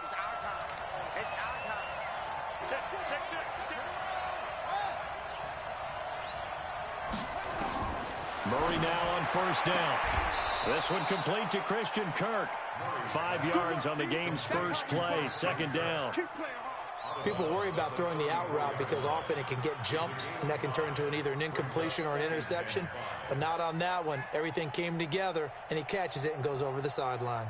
It's our time. It's our time. Check. Murray now on first down. This one complete to Christian Kirk. 5 yards on the game's first play, second down. People worry about throwing the out route because often it can get jumped, and that can turn into either an incompletion or an interception. But not on that one. Everything came together, and he catches it and goes over the sideline.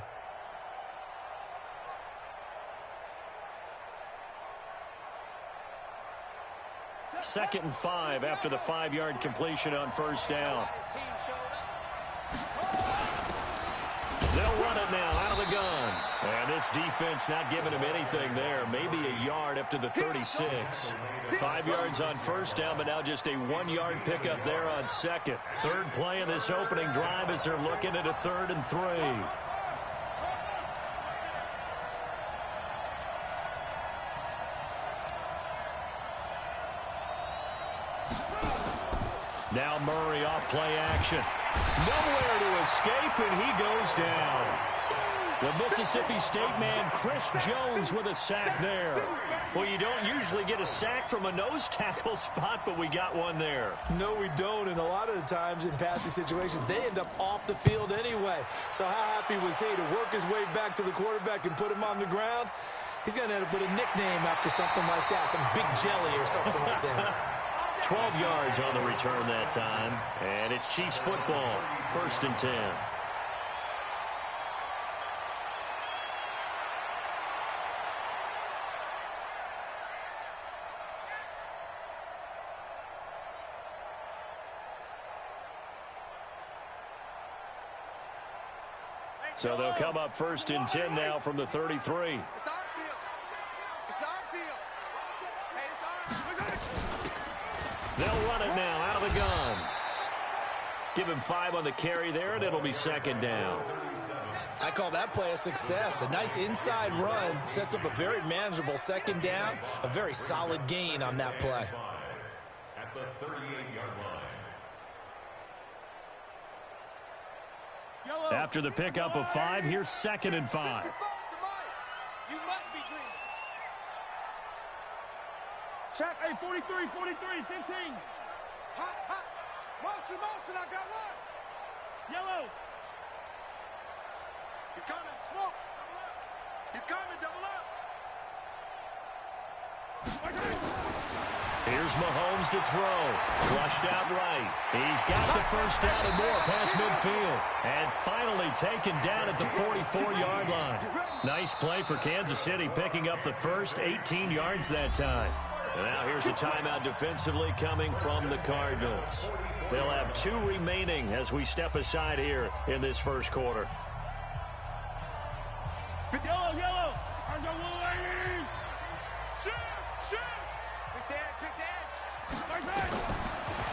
Second and 5 after the 5-yard completion on first down. They'll run it now out of the gun. And this defense not giving him anything there. Maybe a yard up to the 36. 5 yards on first down, but now just a 1-yard pickup there on second. Third play of this opening drive as they're looking at a 3rd and 3. Now Murray off play action. Nowhere to escape, and he goes down. The Mississippi State man, Chris Jones, with a sack there. Well, you don't usually get a sack from a nose tackle spot, but we got one there. No, we don't, and a lot of the times in passing situations, they end up off the field anyway. So how happy was he to work his way back to the quarterback and put him on the ground? He's going to end up with a nickname after something like that, some Big Jelly or something like that. 12 yards on the return that time, and it's Chiefs football, 1st and 10. So they'll come up 1st and 10 now from the 33. It's our field. It's our field. Hey, it's ours. They'll run it now out of the gun. Give him 5 on the carry there, and it'll be 2nd down. I call that play a success. A nice inside run sets up a very manageable 2nd down. A very solid gain on that play. At the 38-yard line. After the pickup of 5, here's 2nd and 5. You must be dreaming. Check, hey, 43, 15. Hot. Motion, I got one. Yellow. He's coming, smoke, double up. He's coming, double up. Here's Mahomes to throw. Flushed out right. He's got the first down and more past midfield. And finally taken down at the 44-yard line. Nice play for Kansas City, picking up the first 18 yards that time. And now here's a timeout defensively coming from the Cardinals. They'll have 2 remaining as we step aside here in this first quarter. Yellow. Shoot. Quick edge.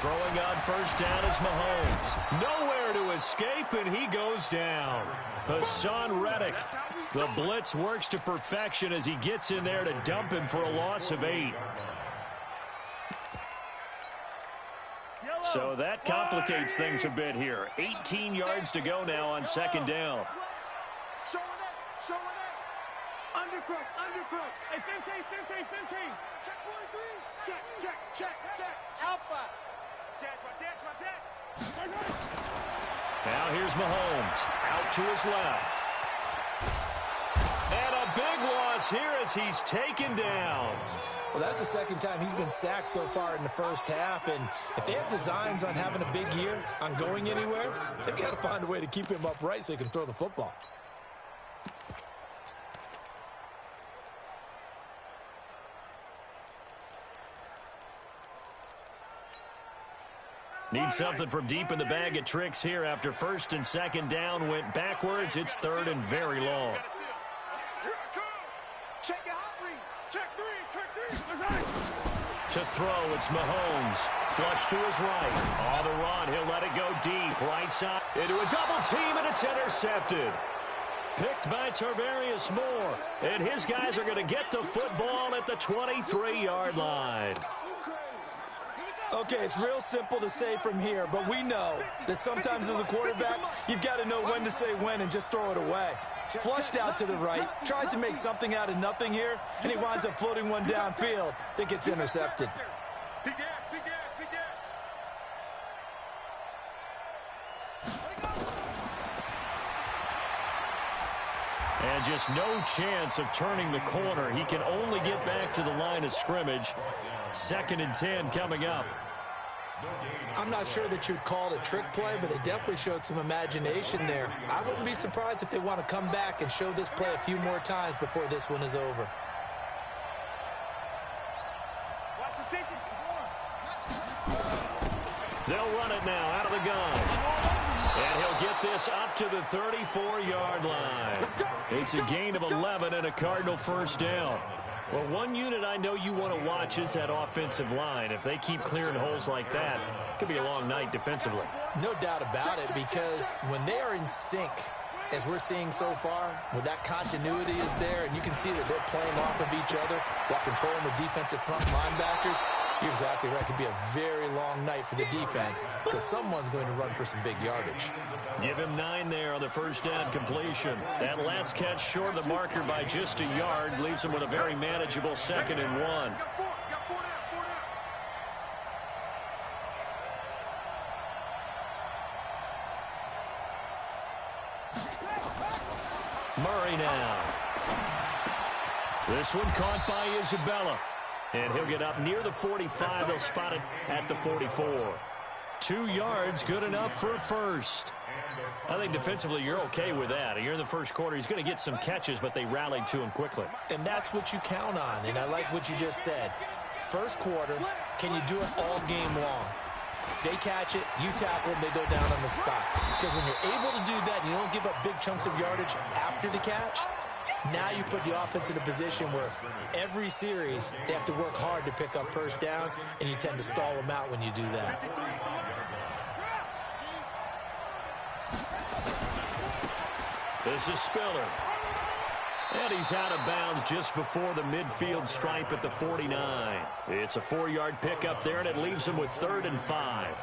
Throwing on first down is Mahomes. Nowhere to escape, and he goes down. Hassan Reddick. The blitz works to perfection as he gets in there to dump him for a loss of 8. So that complicates things a bit here. 18 yards to go now on 2nd down. Show it. Undercrook. Hey, 15. Check. Alpha. Now here's Mahomes. Out to his left. And a big loss here as he's taken down. Well, that's the 2nd time he's been sacked so far in the first half, and if they have designs on having a big year, on going anywhere, they've got to find a way to keep him upright so he can throw the football. Need something from deep in the bag of tricks here after 1st and 2nd down went backwards. It's 3rd and very long. Check your hot read. Check 3. To throw, it's Mahomes. Flush to his right. On the run, he'll let it go deep. Right side into a double team, and it's intercepted. Picked by Tarvarius Moore. And his guys are going to get the football at the 23-yard line. Okay, it's real simple to say from here, but we know that sometimes as a quarterback, you've got to know when to say when and just throw it away. Flushed out to the right, tries to make something out of nothing here, and he winds up floating one downfield that gets intercepted. And just no chance of turning the corner. He can only get back to the line of scrimmage. 2nd and 10 coming up. I'm not sure that you'd call it a trick play, but they definitely showed some imagination there. I wouldn't be surprised if they want to come back and show this play a few more times before this one is over. Watch the safety. They'll run it now out of the gun. And he'll get this up to the 34-yard line. It's a gain of 11 and a Cardinal first down. Well, one unit I know you want to watch is that offensive line. If they keep clearing holes like that, it could be a long night defensively. No doubt about it, because when they are in sync, as we're seeing so far, when that continuity is there, and you can see that they're playing off of each other while controlling the defensive front linebackers, you're exactly right. It could be a very long night for the defense because someone's going to run for some big yardage. Give him 9 there on the first down completion. That last catch short of the marker by just a yard leaves him with a very manageable 2nd and 1. Murray now. This one caught by Isabella. And he'll get up near the 45. They'll spot it at the 44. 2 yards, good enough for a first. I think defensively you're okay with that. You're in the first quarter. He's going to get some catches, but they rallied to him quickly. And that's what you count on, and I like what you just said. First quarter, can you do it all game long? They catch it, you tackle them, they go down on the spot. Because when you're able to do that, you don't give up big chunks of yardage after the catch. Now you put the offense in a position where every series they have to work hard to pick up first downs, and you tend to stall them out when you do that. This is Spiller. And he's out of bounds just before the midfield stripe at the 49. It's a 4-yard pickup there, and it leaves him with 3rd and 5.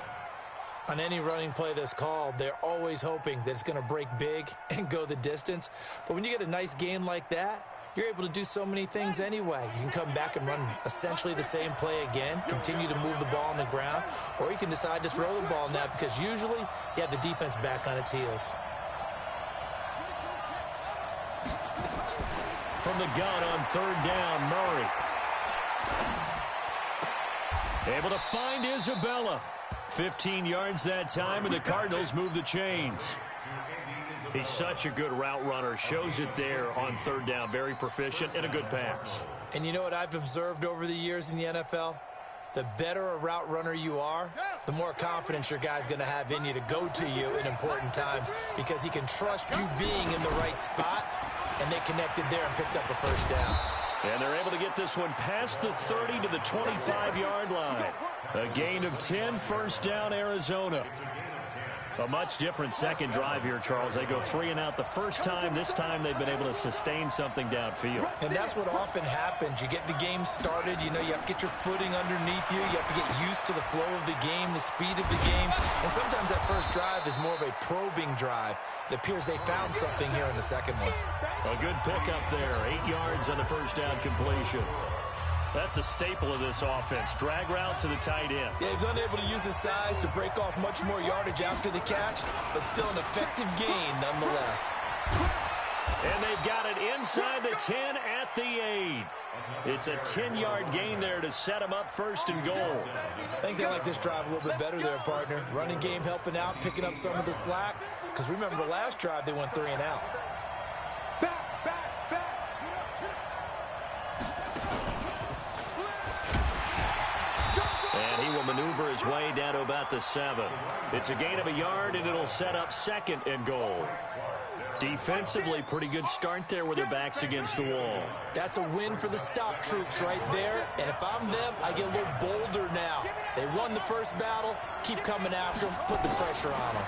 On any running play that's called, they're always hoping that it's going to break big and go the distance. But when you get a nice game like that, you're able to do so many things anyway. You can come back and run essentially the same play again, continue to move the ball on the ground, or you can decide to throw the ball now because usually you have the defense back on its heels. From the gun on 3rd down, Murray. Able to find Isabella. 15 yards that time, and the Cardinals move the chains. He's such a good route runner. Shows it there on 3rd down. Very proficient and a good pass. And you know what I've observed over the years in the NFL? The better a route runner you are, the more confidence your guy's going to have in you to go to you in important times because he can trust you being in the right spot, and they connected there and picked up a first down. And they're able to get this one past the 30 to the 25-yard line. A gain of 10, first down, Arizona. A much different second drive here, Charles. They go 3 and out the first time. This time they've been able to sustain something downfield. And that's what often happens. You get the game started. You know, you have to get your footing underneath you. You have to get used to the flow of the game, the speed of the game. And sometimes that first drive is more of a probing drive. It appears they found something here in the second one. A good pickup there. 8 yards on the first down completion. That's a staple of this offense. Drag route to the tight end. Yeah, he's unable to use his size to break off much more yardage after the catch, but still an effective gain nonetheless. And they've got it inside the 10 at the 8. It's a 10-yard gain there to set them up 1st and goal. I think they like this drive a little bit better there, partner. Running game helping out, picking up some of the slack. Because remember, last drive they went 3 and out. And he will maneuver his way down to about the 7. It's a gain of a yard, and it'll set up 2nd and goal. Defensively, pretty good start there with their backs against the wall. That's a win for the stop troops right there. And if I'm them, I get a little bolder now. They won the first battle. Keep coming after them. Put the pressure on them.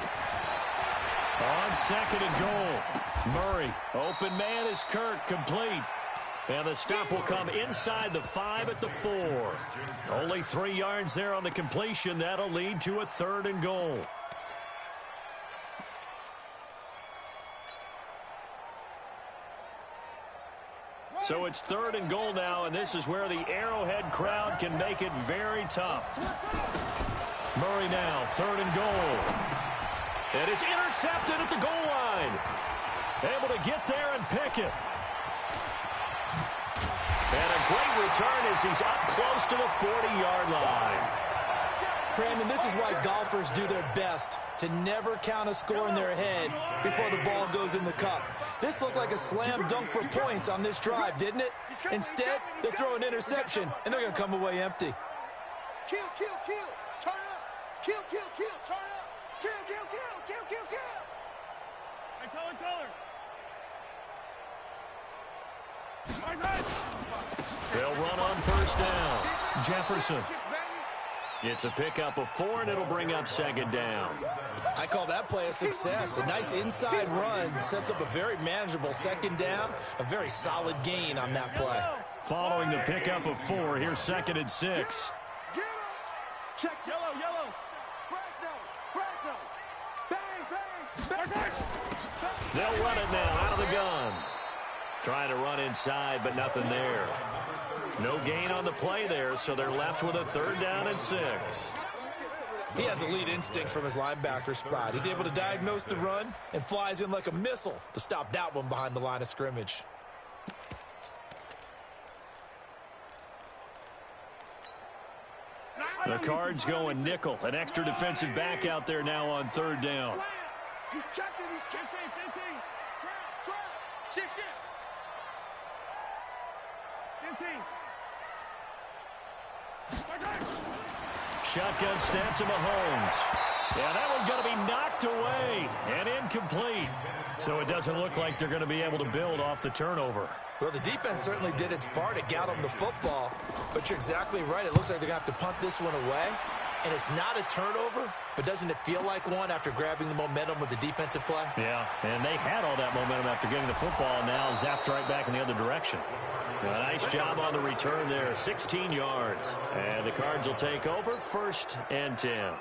On 2nd and goal. Murray. Open man is Kirk. Complete. And the stop will come inside the 5 at the 4. Only 3 yards there on the completion. That'll lead to a 3rd and goal. So it's 3rd and goal now, and this is where the Arrowhead crowd can make it very tough. Murray now, 3rd and goal. And it's intercepted at the goal line. Able to get there and pick it. And a great return as he's up close to the 40-yard line. Brandon, this is why golfers do their best to never count a score in their head before the ball goes in the cup. This looked like a slam dunk for points on this drive, didn't it? Instead, they throw an interception, and they're going to come away empty. Kill, kill, kill. Turn up. Kill, kill, kill. Turn up. Kill, kill, kill. Kill, kill, kill. Hey, color. They'll run on 1st down. Jefferson. It's a pickup of 4, and it'll bring up 2nd down. I call that play a success. A nice inside run sets up a very manageable 2nd down. A very solid gain on that play. Following the pickup of 4, here's 2nd and 6. Get him. Check, yellow. Fragno. Bang, bang. They'll run it now out of the gun. Trying to run inside, but nothing there. No gain on the play there, so they're left with a 3rd down and 6. He has elite instincts from his linebacker spot. He's able to diagnose the run and flies in like a missile to stop that one behind the line of scrimmage. The Cards going nickel. An extra defensive back out there now on 3rd down. He's checking. 15. Shit. 15. Shotgun snap to Mahomes. Yeah, that one's going to be knocked away and incomplete. So it doesn't look like they're going to be able to build off the turnover. Well, the defense certainly did its part to get them the football, but you're exactly right. It looks like they're going to have to punt this one away, and it's not a turnover, but doesn't it feel like one after grabbing the momentum with the defensive play? Yeah, and they had all that momentum after getting the football, and now zapped right back in the other direction. A nice job on the return there, 16 yards. And the Cards will take over, 1st and 10.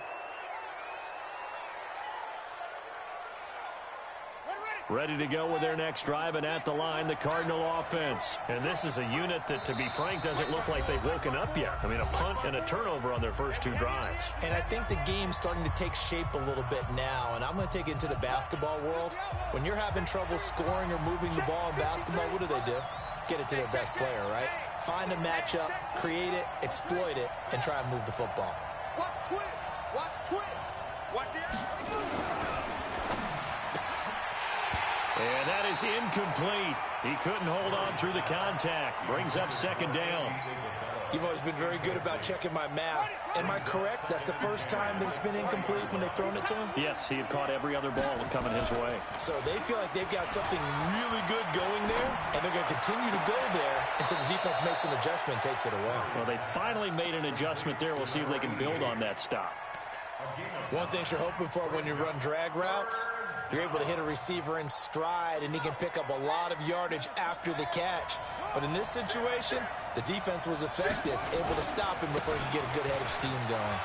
Ready to go with their next drive, and at the line, the Cardinal offense. And this is a unit that, to be frank, doesn't look like they've woken up yet. I mean, a punt and a turnover on their first 2 drives. And I think the game's starting to take shape a little bit now, and I'm going to take it into the basketball world. When you're having trouble scoring or moving the ball in basketball, what do? Get it to their best player, right? Find a matchup, create it, exploit it, and try and move the football. Watch twins. Watch the And that is incomplete. He couldn't hold on through the contact. Brings up 2nd down. You've always been very good about checking my math. Am I correct? That's the first time that it's been incomplete when they've thrown it to him? Yes, he had caught every other ball coming his way. So they feel like they've got something really good going there, and they're going to continue to go there until the defense makes an adjustment and takes it away. Well, they finally made an adjustment there. We'll see if they can build on that stop. One thing you're hoping for when you run drag routes, you're able to hit a receiver in stride, and he can pick up a lot of yardage after the catch. But in this situation, the defense was effective, able to stop him before he could get a good head of steam going.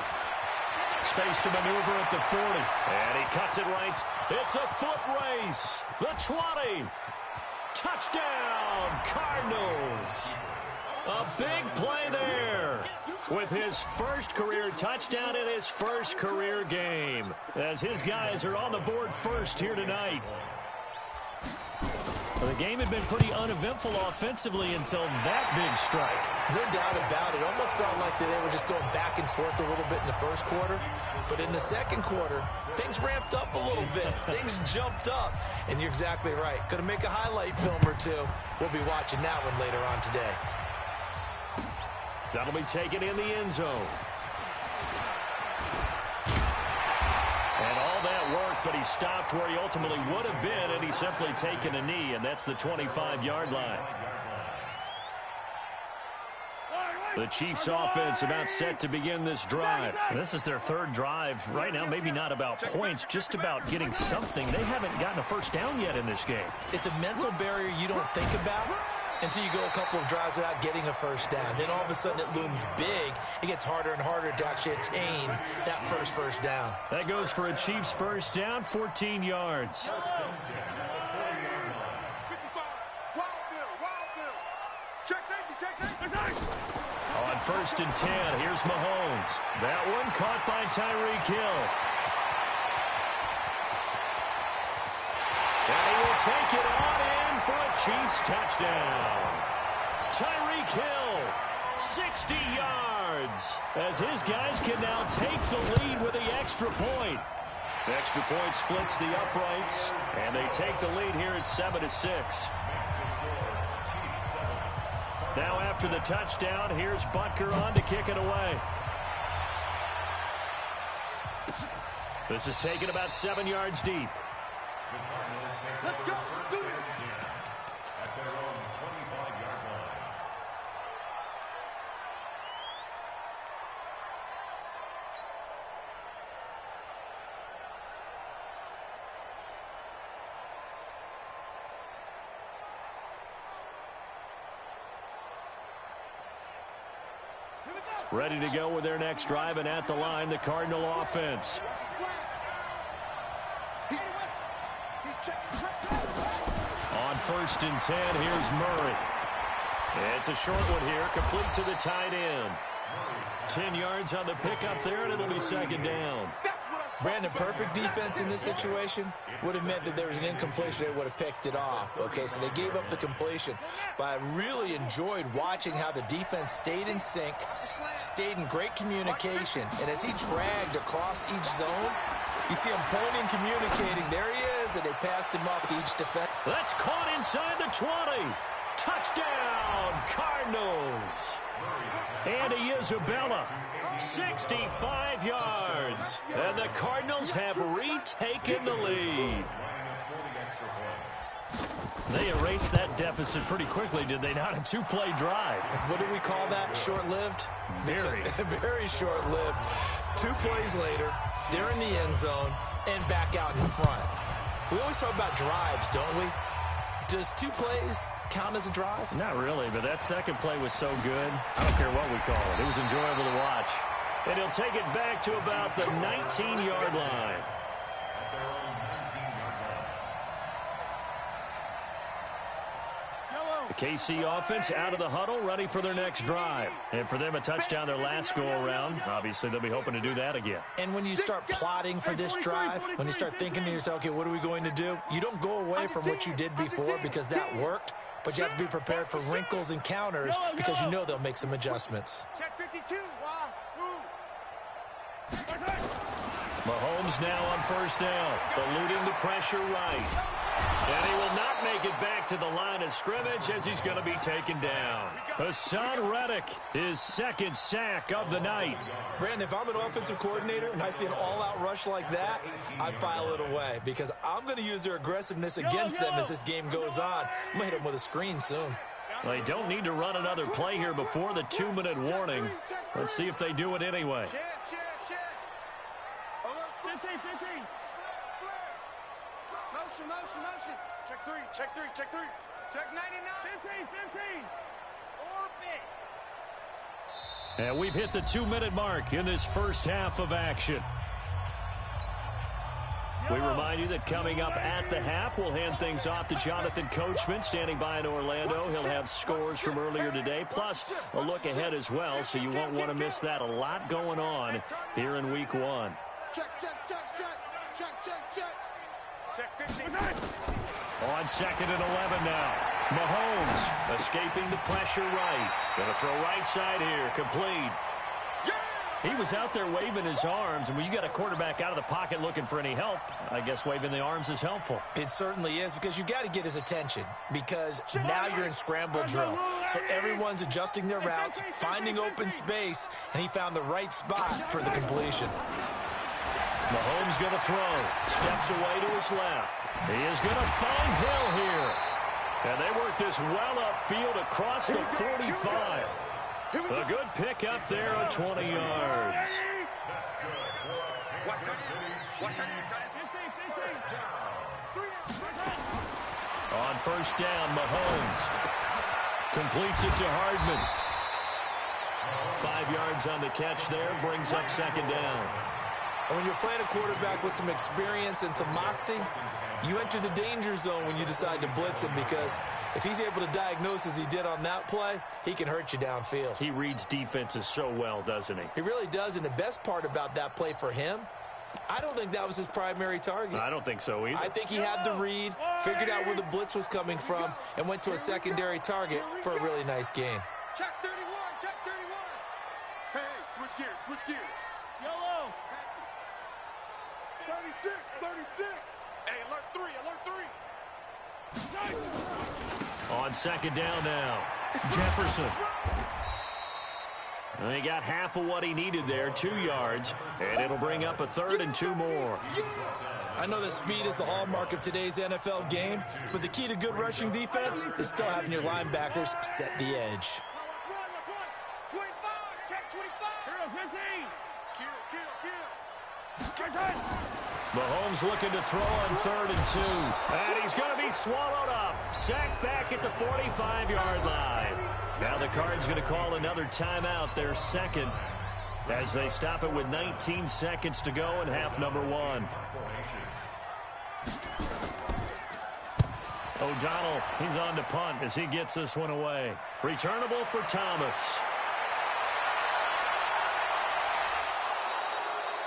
Space to maneuver at the 40. And he cuts it right. It's a foot race. The 20. Touchdown, Cardinals. A big play there with his first career touchdown in his first career game, as his guys are on the board first here tonight. Well, the game had been pretty uneventful offensively until that big strike. No doubt about it. Almost felt like they were just going back and forth a little bit in the first quarter. But in the second quarter, things ramped up a little bit. Things jumped up. And you're exactly right. Going to make a highlight film or two. We'll be watching that one later on today. That'll be taken in the end zone. And all that worked, but he stopped where he ultimately would have been, and he's simply taken a knee, and that's the 25-yard line. The Chiefs offense about set to begin this drive. This is their 3rd drive. Right now, maybe not about points, just about getting something. They haven't gotten a first down yet in this game. It's a mental barrier you don't think about until you go a couple of drives without getting a first down. Then all of a sudden it looms big. It gets harder and harder to actually attain that first down. That goes for a Chiefs first down, 14 yards. On 1st and 10, here's Mahomes. That one caught by Tyreek Hill. And he will take it on in for a Chiefs touchdown. Tyreek Hill, 60 yards, as his guys can now take the lead with the extra point. The extra point splits the uprights, and they take the lead here at 7-6. Now after the touchdown, here's Butker on to kick it away. This is taken about 7 yards deep. Let's go. Do it. At their own 25-yard line. Here we go. Ready to go with their next drive, and at the line, the Cardinal offense. On 1st and 10, here's Murray. It's a short one here, complete to the tight end. 10 yards on the pickup there, and it'll be 2nd down. Brandon, perfect defense in this situation would have meant that there was an incompletion. They would have picked it off. Okay, so they gave up the completion. But I really enjoyed watching how the defense stayed in sync, stayed in great communication. And as he dragged across each zone, you see him pointing, communicating. There he is, and they passed him off to each defender. That's caught inside the 20. Touchdown, Cardinals. Andy Isabella, 65 yards. And the Cardinals have retaken the lead. They erased that deficit pretty quickly, did they not? A 2-play drive. What do we call that? Short-lived? Very. Very short-lived. 2 plays later, they're in the end zone and back out in front. We always talk about drives, don't we? Does 2 plays count as a drive? Not really, but that second play was so good. I don't care what we call it. It was enjoyable to watch. And he'll take it back to about the 19-yard line. The KC offense out of the huddle, ready for their next drive. And for them, a touchdown their last go-around. Obviously, they'll be hoping to do that again. And when you start plotting for this drive, when you start thinking to yourself, okay, what are we going to do? You don't go away from what you did before because that worked, but you have to be prepared for wrinkles and counters because you know they'll make some adjustments. Check 52. Mahomes now on 1st down, eluding the pressure right. And he will not make it back to the line of scrimmage as he's going to be taken down. Hassan Reddick, his 2nd sack of the night. Brandon, if I'm an offensive coordinator and I see an all-out rush like that, I file it away because I'm going to use their aggressiveness against them as this game goes on. I'm going to hit them with a screen soon. Well, they don't need to run another play here before the 2-minute warning. Let's see if they do it anyway. Check. 15. Motion. Check three. Check 99. 15. Orbit. And we've hit the 2-minute mark in this first half of action. We remind you that coming up at the half, we'll hand things off to Jonathan Coachman, standing by in Orlando. He'll have scores from earlier today, plus a look ahead as well, so you won't want to miss that. A lot going on here in Week 1. Check. Check 50. On 2nd and 11 now. Mahomes escaping the pressure right. Going to throw right side here, complete. He was out there waving his arms, and when you got a quarterback out of the pocket looking for any help, I guess waving the arms is helpful. It certainly is, because you got to get his attention, because now you're in scramble drill. So everyone's adjusting their routes, finding open space, and he found the right spot for the completion. Mahomes going to throw. Steps away to his left. He is going to find Hill here. And they work this well upfield across the 45. A good pick up there on 20 yards. On 1st down, Mahomes. Completes it to Hardman. 5 yards on the catch there, brings up second down. And when you're playing a quarterback with some experience and some moxie, you enter the danger zone when you decide to blitz him, because if he's able to diagnose as he did on that play, he can hurt you downfield. He reads defenses so well, doesn't he? He really does, and the best part about that play for him, I don't think that was his primary target. I don't think so either. I think he had the read, figured out where the blitz was coming from, and went to a secondary target for a really nice gain. Check 31, check 31. Hey, switch gears, switch gears. Yellow. 36, 36. Hey, alert 3, alert 3. On second down now, Jefferson. And he got half of what he needed there, 2 yards, and it'll bring up a 3rd and 2 more. I know that speed is the hallmark of today's NFL game, but the key to good rushing defense is still having your linebackers set the edge. Let's run. 25, check 25. Hero 15. Kill. Mahomes looking to throw on 3rd and 2. And he's going to be swallowed up. Sacked back at the 45-yard line. Now the Cards going to call another timeout, their second, as they stop it with 19 seconds to go in half number 1. O'Donnell, he's on to punt as he gets this one away. Returnable for Thomas.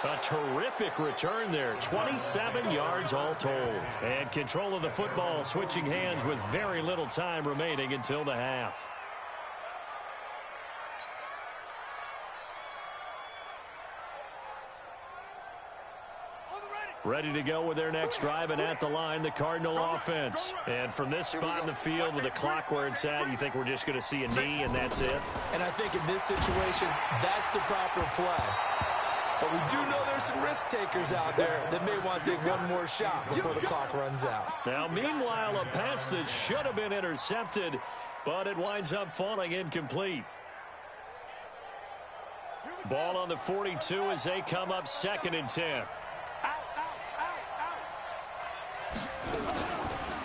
A terrific return there, 27 yards all told. And control of the football switching hands with very little time remaining until the half. Ready to go with their next drive, and at the line, the Cardinal offense. And from this spot in the field with the clock where it's at, you think we're just going to see a knee and that's it? And I think in this situation, that's the proper play. But we do know there's some risk takers out there that may want to take one more shot before the clock runs out. Now, meanwhile, a pass that should have been intercepted, but it winds up falling incomplete. Ball on the 42 as they come up 2nd and 10.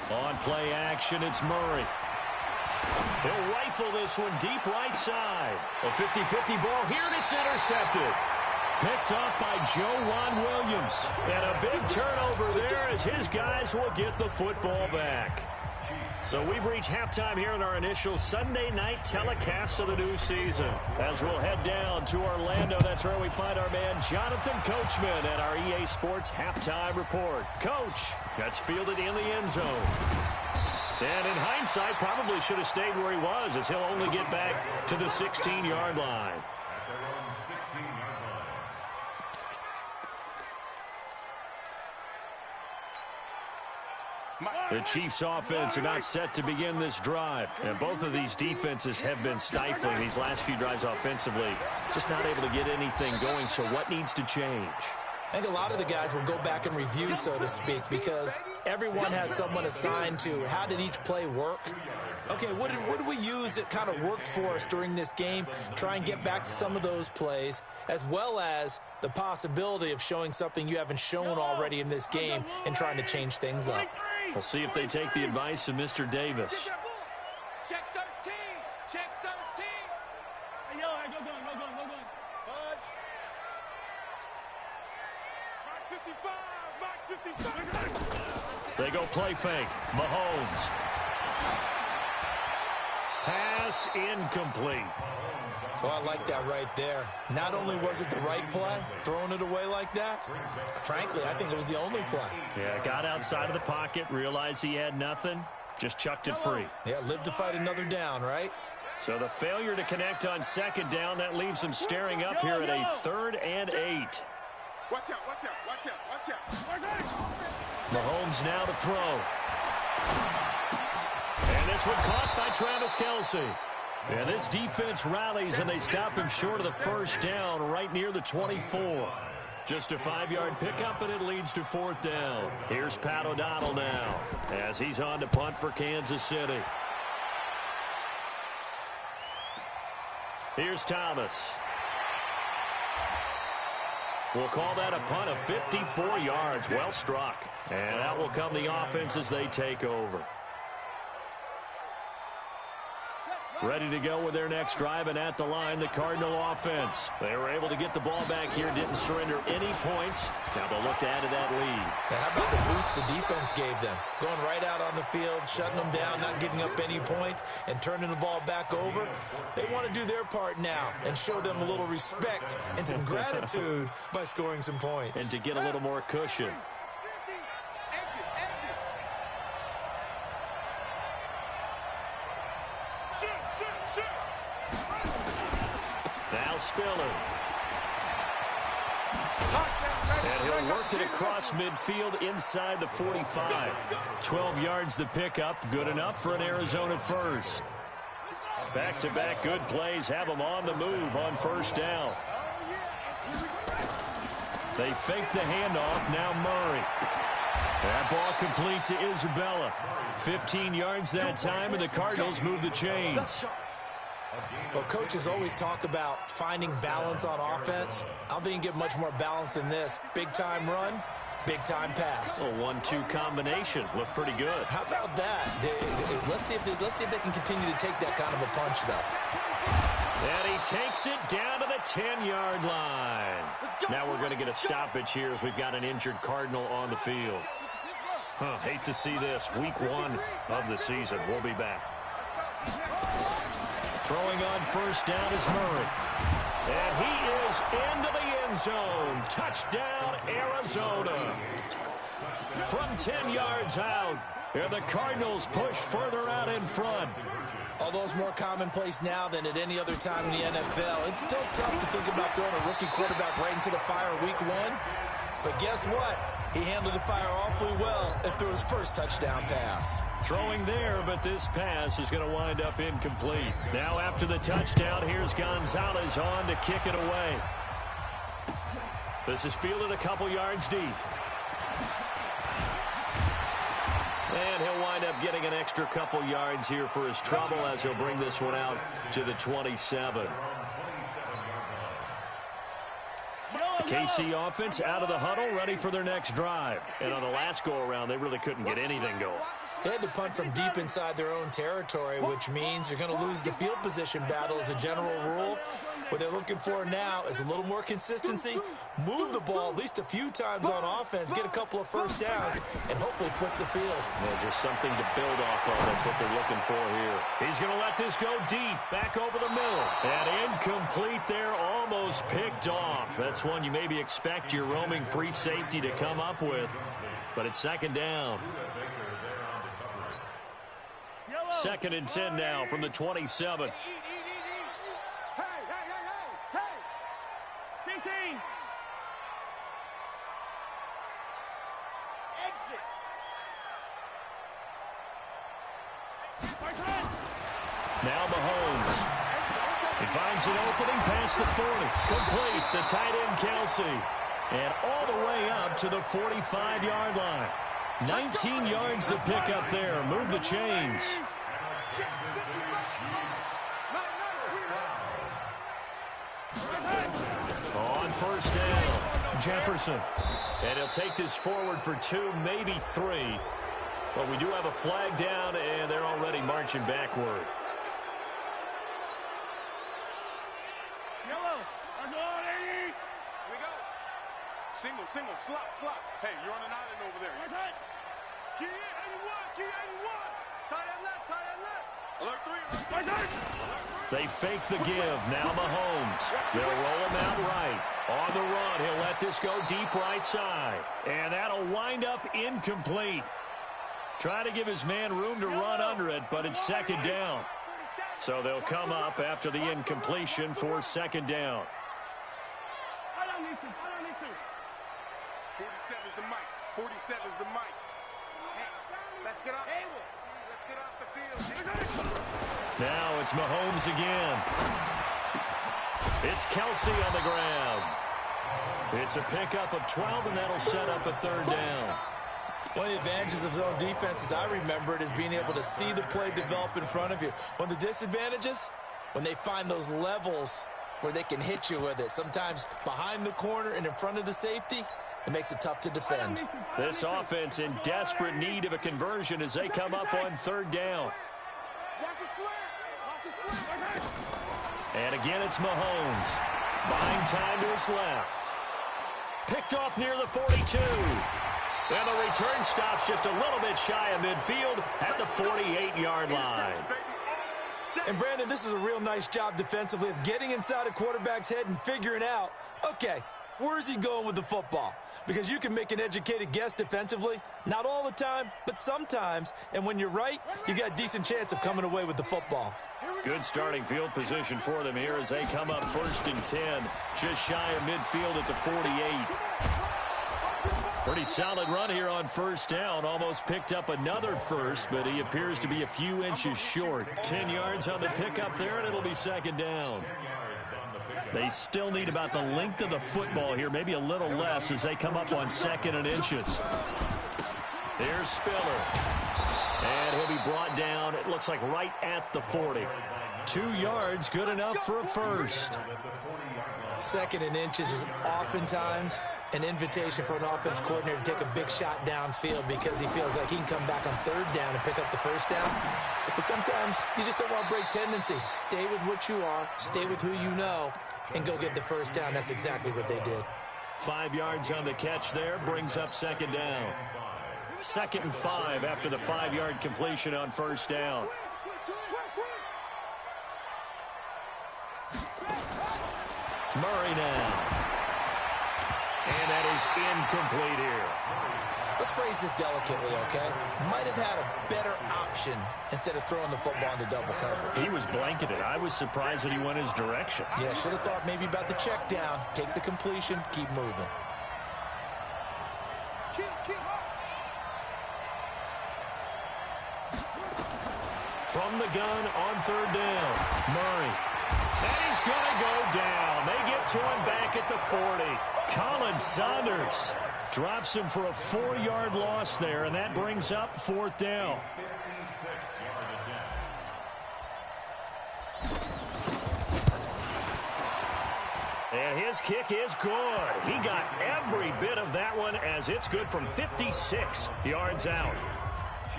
On play action, it's Murray. He'll rifle this one deep right side. A 50-50 ball here, and it's intercepted. Picked off by Joe Williams. And a big turnover there as his guys will get the football back. So we've reached halftime here in our initial Sunday night telecast of the new season. As we'll head down to Orlando, that's where we find our man Jonathan Coachman at our EA Sports Halftime Report. Coach, that's fielded in the end zone. And in hindsight, probably should have stayed where he was, as he'll only get back to the 16-yard line. The Chiefs offense about set to begin this drive. And both of these defenses have been stifling these last few drives offensively. Just not able to get anything going. So what needs to change? I think a lot of the guys will go back and review, so to speak, because everyone has someone assigned to how did each play work. Okay, what did we use that kind of worked for us during this game? Try and get back to some of those plays, as well as the possibility of showing something you haven't shown already in this game and trying to change things up. We'll see if they take the advice of Mr. Davis. Check 13, check 13. Hey, yellow, hey, go going. Buzz. Mark 55. They go play fake. Mahomes. Pass incomplete. Oh, I like that right there. Not only was it the right play, throwing it away like that, frankly, I think it was the only play. Yeah, got outside of the pocket, realized he had nothing, just chucked it free. Yeah, live to fight another down, right? So the failure to connect on 2nd down, that leaves him staring up here at a 3rd and 8. Watch out. Mahomes now to throw. And this one caught by Travis Kelce. And this defense rallies, and they stop him short of the 1st down right near the 24. Just a 5-yard pickup, and it leads to 4th down. Here's Pat O'Donnell now as he's on to punt for Kansas City. Here's Thomas. We'll call that a punt of 54 yards. Well struck. And out will come the offense as they take over. Ready to go with their next drive, and at the line, the Cardinal offense. They were able to get the ball back here, didn't surrender any points. Now they'll look to add to that lead. Now, how about the boost the defense gave them? Going right out on the field, shutting them down, not giving up any points, and turning the ball back over. They want to do their part now and show them a little respect and some gratitude by scoring some points. And to get a little more cushion. Now Spiller. And he'll work it across midfield inside the 45. 12 yards the pickup. Good enough for an Arizona first. Back-to-back good plays have them on the move on first down. They fake the handoff. Now Murray. That ball complete to Isabella. 15 yards that time, and the Cardinals move the chains. Well, coaches always talk about finding balance on offense. I don't think you can get much more balance than this. Big-time run, big-time pass. A 1-2 combination. Looked pretty good. How about that? Let's see if they can continue to take that kind of a punch, though. And he takes it down to the 10-yard line. Now we're going to get a stoppage here as we've got an injured Cardinal on the field. Hate to see this. Week 1 of the season. We'll be back. Throwing on first down is Murray. And he is into the end zone. Touchdown, Arizona. From 10 yards out. And the Cardinals push further out in front. Although it's more commonplace now than at any other time in the NFL, it's still tough to think about throwing a rookie quarterback right into the fire week 1. But guess what? He handled the fire awfully well and threw his first touchdown pass. Throwing there, but this pass is going to wind up incomplete. Now after the touchdown, here's Gonzalez on to kick it away. This is fielded a couple yards deep. And he'll wind up getting an extra couple yards here for his trouble as he'll bring this one out to the 27. KC offense out of the huddle, ready for their next drive. And on the last go-around, they really couldn't get anything going. They had to punt from deep inside their own territory, which means you're going to lose the field position battle as a general rule. What they're looking for now is a little more consistency, move the ball at least a few times on offense, get a couple of first downs, and hopefully flip the field. Well, just something to build off of. That's what they're looking for here. He's going to let this go deep, back over the middle. And incomplete there, almost picked off. That's one you maybe expect your roaming free safety to come up with. But it's second down. Second and 10 now from the 27. Hey! 15! Exit! Now Mahomes. He finds an opening past the 40. Complete. The tight end, Kelsey. And all the way up to the 45-yard line. 19 yards the pickup there. Move the chains. On first down, Jefferson. And he'll take this forward for 2, maybe 3. But we do have a flag down, and they're already marching backward. Yellow. Let's go, ladies. Here we go. Single, slot. Hey, you're on an island over there. Right side. Key 81. Tie that left. Alert 3. Right side. They fake the give. Now Mahomes. They'll roll him out right. On the run, he'll let this go deep right side. And that'll wind up incomplete. Trying to give his man room to run under it, but it's second down. So they'll come up after the incompletion for second down. I don't need to. 47's the mic. 47's the mic. Hey, let's get off. Let's get off the field. Now it's Mahomes again. It's Kelsey on the ground. It's a pickup of 12, and that'll set up a third down. One of the advantages of zone defense, as I remember it, is being able to see the play develop in front of you. One of the disadvantages, when they find those levels where they can hit you with it, sometimes behind the corner and in front of the safety, it makes it tough to defend. This offense in desperate need of a conversion as they come up on third down. Watch his flare. And again, it's Mahomes. Buying time to his left. Picked off near the 42. And the return stops just a little bit shy of midfield at the 48-yard line. And, Brandon, this is a real nice job defensively of getting inside a quarterback's head and figuring out, okay, where's he going with the football? Because you can make an educated guess defensively. Not all the time, but sometimes. And when you're right, you've got a decent chance of coming away with the football. Good starting field position for them here as they come up 1st and 10. Just shy of midfield at the 48. Pretty solid run here on 1st down. Almost picked up another first, but he appears to be a few inches short. 10 yards on the pickup there, and it'll be 2nd down. They still need about the length of the football here, maybe a little less as they come up on 2nd and inches. Here's Spiller. And he'll be brought down, it looks like right at the 40. 2 yards, good enough for a first. 2nd and inches is oftentimes an invitation for an offense coordinator to take a big shot downfield because he feels like he can come back on 3rd down and pick up the 1st down. But sometimes you just don't want to break tendency. Stay with what you are, stay with who you know, and go get the 1st down. That's exactly what they did. 5 yards on the catch there, brings up 2nd down. 2nd and 5 after the 5-yard completion on 1st down. Murray now. And that is incomplete here. Let's phrase this delicately, okay? Might have had a better option instead of throwing the football into double coverage. He was blanketed. I was surprised that he went his direction. Yeah, should have thought maybe about the check down. Take the completion, keep moving. From the gun on 3rd down, Murray. And he's going to go down. They get to him back at the 40. Colin Saunders drops him for a 4-yard loss there, and that brings up 4th down. And his kick is good. He got every bit of that one as it's good from 56 yards out.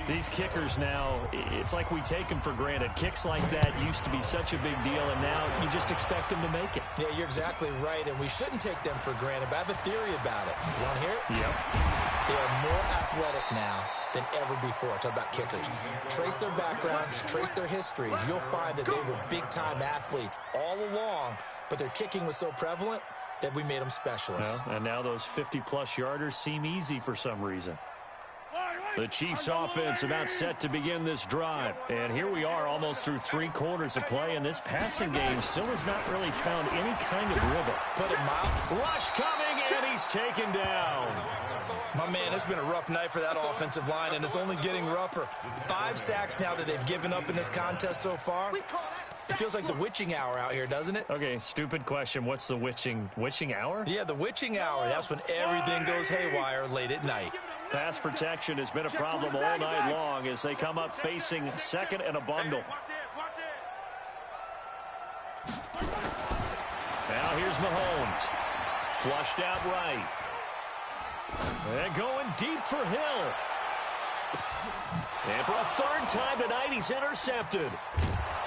These kickers now, it's like we take them for granted. Kicks like that used to be such a big deal, and now you just expect them to make it. Yeah, you're exactly right, and we shouldn't take them for granted, but I have a theory about it. You want to hear it? Yep. They are more athletic now than ever before. Talk about kickers. Trace their backgrounds, trace their histories. You'll find that they were big-time athletes all along, but their kicking was so prevalent that we made them specialists. Well, and now those 50-plus yarders seem easy for some reason. The Chiefs offense about set to begin this drive. And here we are almost through 3 quarters of play, and this passing game still has not really found any kind of rhythm. Put him out. Rush coming, and he's taken down. My man, it's been a rough night for that offensive line, and it's only getting rougher. 5 sacks now that they've given up in this contest so far. It feels like the witching hour out here, doesn't it? Okay, stupid question. What's the witching hour? Yeah, the witching hour. That's when everything goes haywire late at night. Pass protection has been a problem all night long as they come up facing 2nd and a bundle. Now here's Mahomes. Flushed out right. And going deep for Hill. And for a 3rd time tonight, he's intercepted.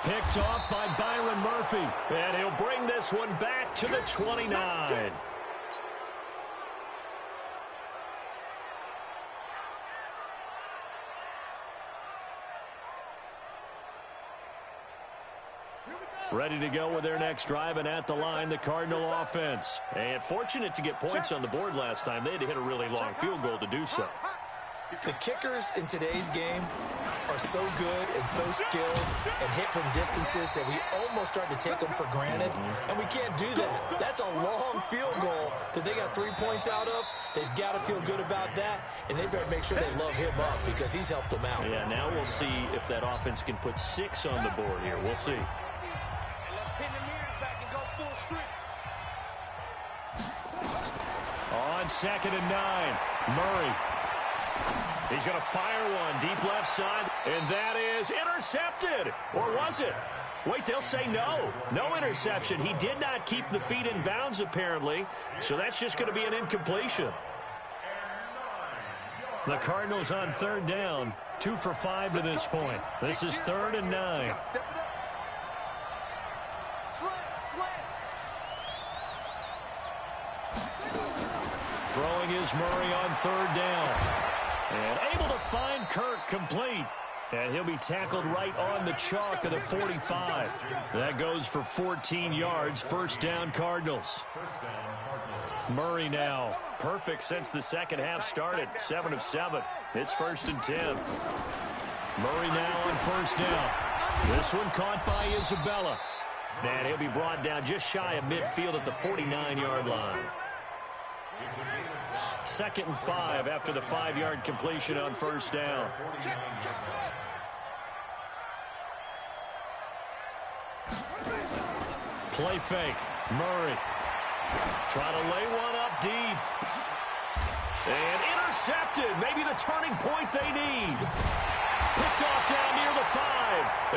Picked off by Byron Murphy. And he'll bring this one back to the 29. Ready to go with their next drive, and at the line, the Cardinal offense. And fortunate to get points on the board last time. They had to hit a really long field goal to do so. The kickers in today's game are so good and so skilled and hit from distances that we almost start to take them for granted, and we can't do that. That's a long field goal that they got 3 points out of. They've got to feel good about that, and they better make sure they love him up because he's helped them out. Yeah, now we'll see if that offense can put 6 on the board here. We'll see. On 2nd and 9, Murray. He's going to fire one deep left side, and that is intercepted. Or was it? Wait, they'll say no. No interception. He did not keep the feet in bounds, apparently, so that's just going to be an incompletion. The Cardinals on 3rd down, 2 for 5 to this point. This is 3rd and 9. Throwing is Murray on third down. And able to find Kirk complete. And he'll be tackled right on the chalk of the 45. That goes for 14 yards. First down, Cardinals. Murray now. Perfect since the second half started. 7 of 7. It's 1st and 10. Murray now on first down. This one caught by Isabella. And he'll be brought down just shy of midfield at the 49-yard line. 2nd and 5 after the 5-yard completion on first down. Play fake. Murray. Try to lay one up deep. And intercepted. Maybe the turning point they need. Picked off down near the 5.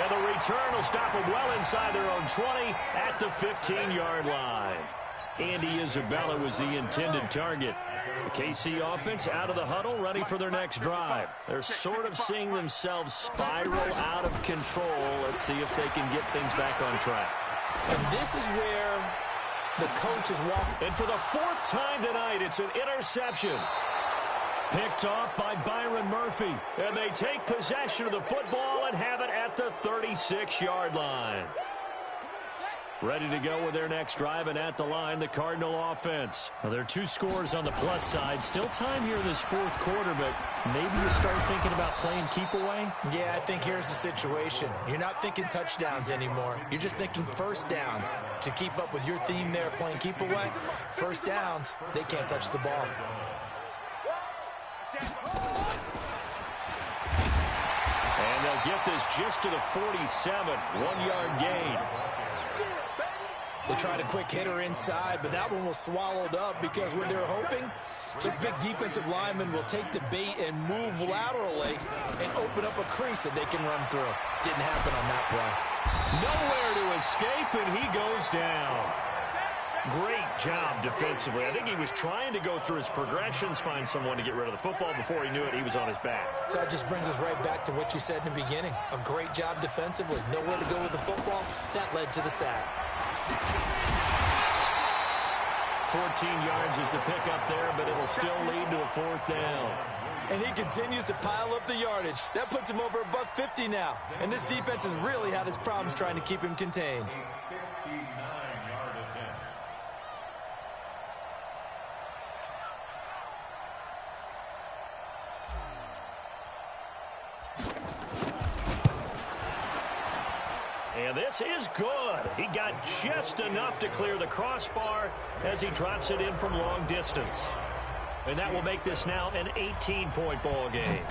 And the return will stop them well inside their own 20 at the 15-yard line. Andy Isabella was the intended target. The KC offense out of the huddle, ready for their next drive. They're sort of seeing themselves spiral out of control. Let's see if they can get things back on track. And this is where the coach is walking. And for the 4th time tonight, it's an interception. Picked off by Byron Murphy. And they take possession of the football and have it at the 36-yard line. Ready to go with their next drive, and at the line, the Cardinal offense. Well, there are 2 scores on the plus side. Still time here in this 4th quarter, but maybe you start thinking about playing keep away? Yeah, I think here's the situation. You're not thinking touchdowns anymore. You're just thinking first downs. To keep up with your theme there, playing keep away, first downs, they can't touch the ball. And they'll get this just to the 47, 1-yard gain. They tried a quick hitter inside, but that one was swallowed up because what they're hoping, this big defensive lineman will take the bait and move laterally and open up a crease that they can run through. Didn't happen on that play. Nowhere to escape, and he goes down. Great job defensively. I think he was trying to go through his progressions, find someone to get rid of the football. Before he knew it, he was on his back. So that just brings us right back to what you said in the beginning. A great job defensively. Nowhere to go with the football. That led to the sack. 14 yards is the pickup there, but it'll still lead to a 4th down. And he continues to pile up the yardage. That puts him over $150 now. And this defense has really had its problems trying to keep him contained. 59-yard attempt. And this is good. He got just enough to clear the crossbar as he drops it in from long distance. And that will make this now an 18-point ball game.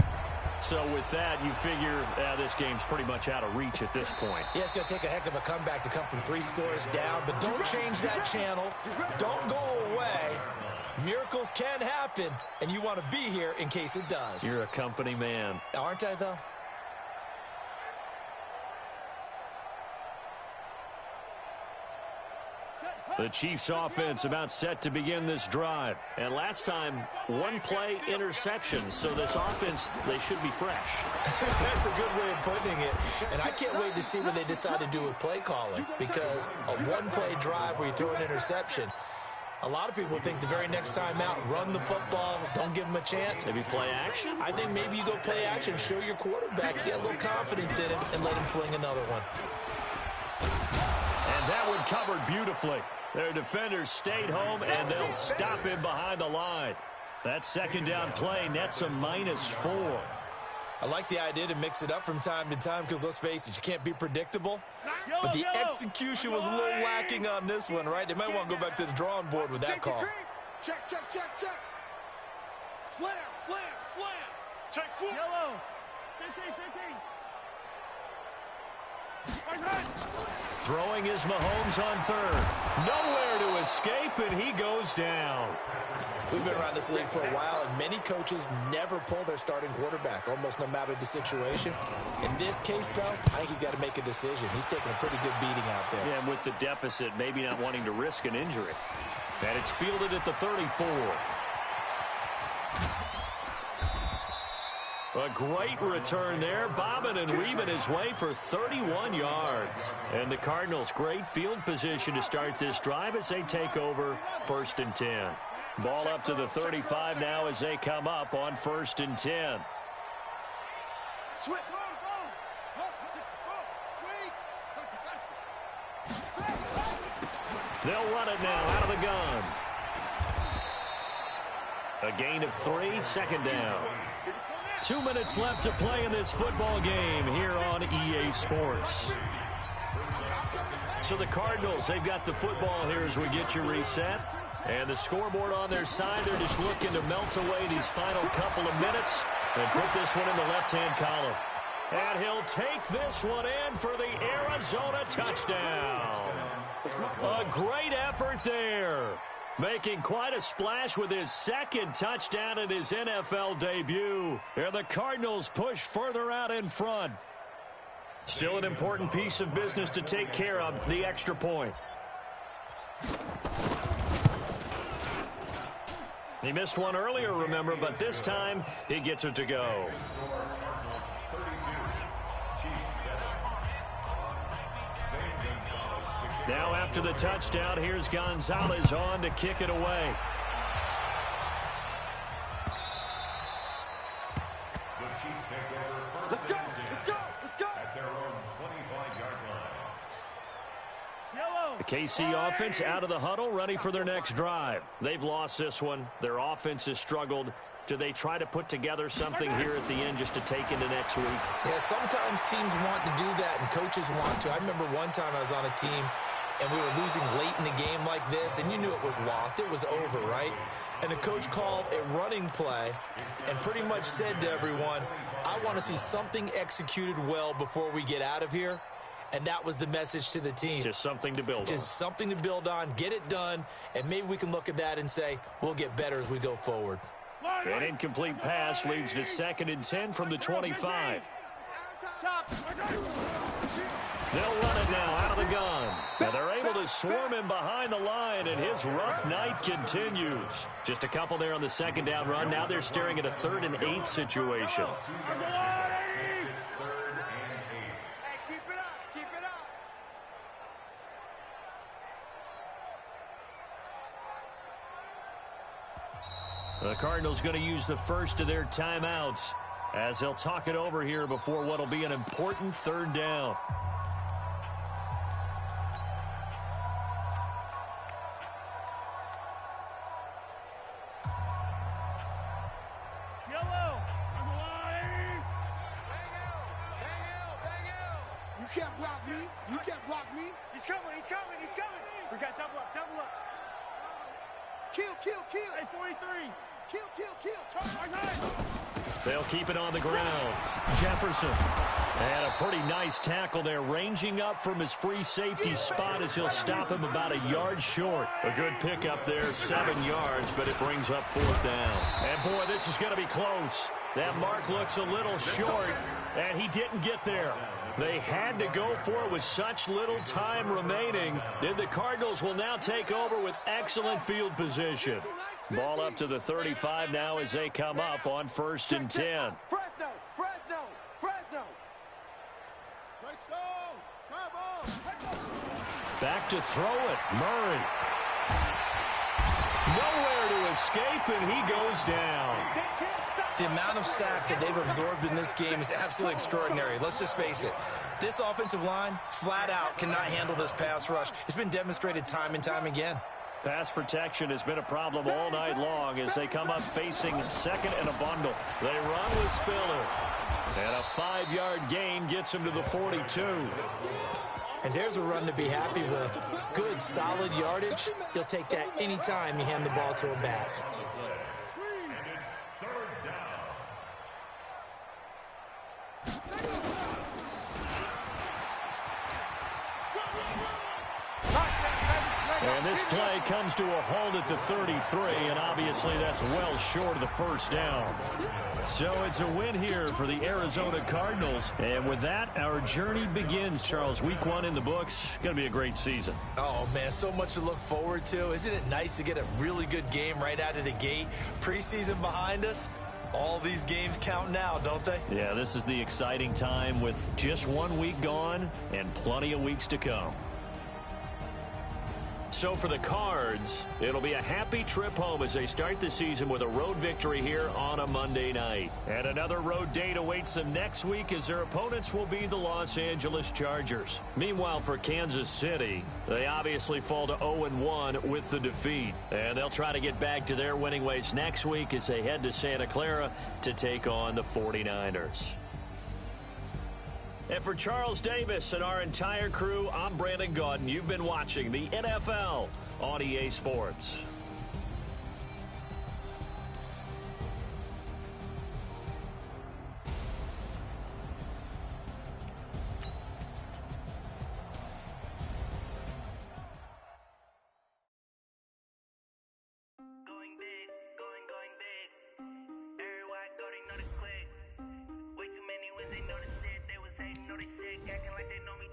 So with that, you figure this game's pretty much out of reach at this point. Yeah, it's going to take a heck of a comeback to come from 3 scores down, but don't change that channel. Don't go away. Miracles can happen, and you want to be here in case it does. You're a company man. Aren't I, though? The Chiefs offense about set to begin this drive. And last time, 1-play interception. So this offense, they should be fresh. That's a good way of putting it. And I can't wait to see what they decide to do with play calling. Because a 1-play drive where you throw an interception, a lot of people think the very next time out, run the football, don't give them a chance. Maybe play action? I think maybe you go play action, show your quarterback, get a little confidence in him, and let him fling another one. And that one covered beautifully. Their defenders stayed home, and they'll stop him behind the line. That 2nd down play nets a -4. I like the idea to mix it up from time to time because, let's face it, you can't be predictable. But the execution was a little lacking on this one, right? They might want to go back to the drawing board with that call. Check, check, check, check. Slam, slam, slam. Check 4. Yellow. 15, 15. Right. Throwing is Mahomes on third. Nowhere to escape, and he goes down. We've been around this league for a while, and many coaches never pull their starting quarterback, almost no matter the situation. In this case, though, I think he's got to make a decision. He's taking a pretty good beating out there. Yeah, and with the deficit, maybe not wanting to risk an injury. And it's fielded at the 34. A great return there, bobbing and weaving his way for 31 yards. And the Cardinals, great field position to start this drive as they take over 1st and 10. Ball up to the 35 now as they come up on 1st and 10. They'll run it now out of the gun. A gain of 3, 2nd down. 2 minutes left to play in this football game here on EA Sports. So the Cardinals, they've got the football here as we get you reset. And the scoreboard on their side, they're just looking to melt away these final couple of minutes and put this one in the left-hand column. And he'll take this one in for the Arizona touchdown. A great effort there. Making quite a splash with his 2nd touchdown in his NFL debut. And the Cardinals push further out in front. Still an important piece of business to take care of, the extra point. He missed one earlier, remember, but this time he gets it to go. Now after the touchdown, here's Gonzalez on to kick it away. Let's go, let's go, let's go. At their own 25-yard line. Yellow. The KC offense out of the huddle, ready for their next drive. They've lost this one. Their offense has struggled. Do they try to put together something here at the end just to take into next week? Yeah, sometimes teams want to do that and coaches want to. I remember one time I was on a team and we were losing late in the game like this, and you knew it was lost. It was over, right? And the coach called a running play and pretty much said to everyone, I want to see something executed well before we get out of here. And that was the message to the team. Just something to build on. Just something to build on, get it done, and maybe we can look at that and say, we'll get better as we go forward. An incomplete pass leads to 2nd and 10 from the 25. They'll run it now out of the gun. Now they're able to swarm him behind the line, and his rough night continues. Just a couple there on the 2nd down run. Now they're staring at a 3rd and 8 situation. The Cardinals going to use the first of their timeouts as they'll talk it over here before what will be an important 3rd down. Yellow. On the line. You can't block me. You can't block me. He's coming. He's coming. He's coming. We got double up. Double up. Kill, kill, kill. Hey, 43. Kill, kill, kill. Turn. They'll keep it on the ground. Jefferson. And a pretty nice tackle there, ranging up from his free safety spot as he'll stop him about a yard short. A good pickup there, 7 yards, but it brings up 4th down. And boy, this is going to be close. That mark looks a little short, and he didn't get there. They had to go for it with such little time remaining. Then the Cardinals will now take over with excellent field position. Ball up to the 35 now as they come up on 1st and 10. Fresno, Fresno, Fresno. Back to throw it. Murray. Nowhere to escape, and he goes down. The amount of sacks that they've absorbed in this game is absolutely extraordinary. Let's just face it. This offensive line, flat out, cannot handle this pass rush. It's been demonstrated time and time again. Pass protection has been a problem all night long as they come up facing 2nd and a bundle. They run with Spiller. And a 5-yard gain gets him to the 42. And there's a run to be happy with. Good, solid yardage. You'll take that anytime you hand the ball to a back. And this play comes to a halt at the 33, and obviously that's well short of the 1st down. So it's a win here for the Arizona Cardinals. And with that, our journey begins, Charles. Week 1 in the books. Going to be a great season. Oh, man, so much to look forward to. Isn't it nice to get a really good game right out of the gate? Preseason behind us. All these games count now, don't they? Yeah, this is the exciting time with just 1 week gone and plenty of weeks to come. So for the Cards, it'll be a happy trip home as they start the season with a road victory here on a Monday night. And another road date awaits them next week as their opponents will be the Los Angeles Chargers. Meanwhile, for Kansas City, they obviously fall to 0-1 with the defeat. And they'll try to get back to their winning ways next week as they head to Santa Clara to take on the 49ers. And for Charles Davis and our entire crew, I'm Brandon Gaudin. You've been watching the NFL on EA Sports. Going big, going big. Everywhere I go, they know the click. Way too many when they know the shit. They was hating, know they sick, acting like they know me.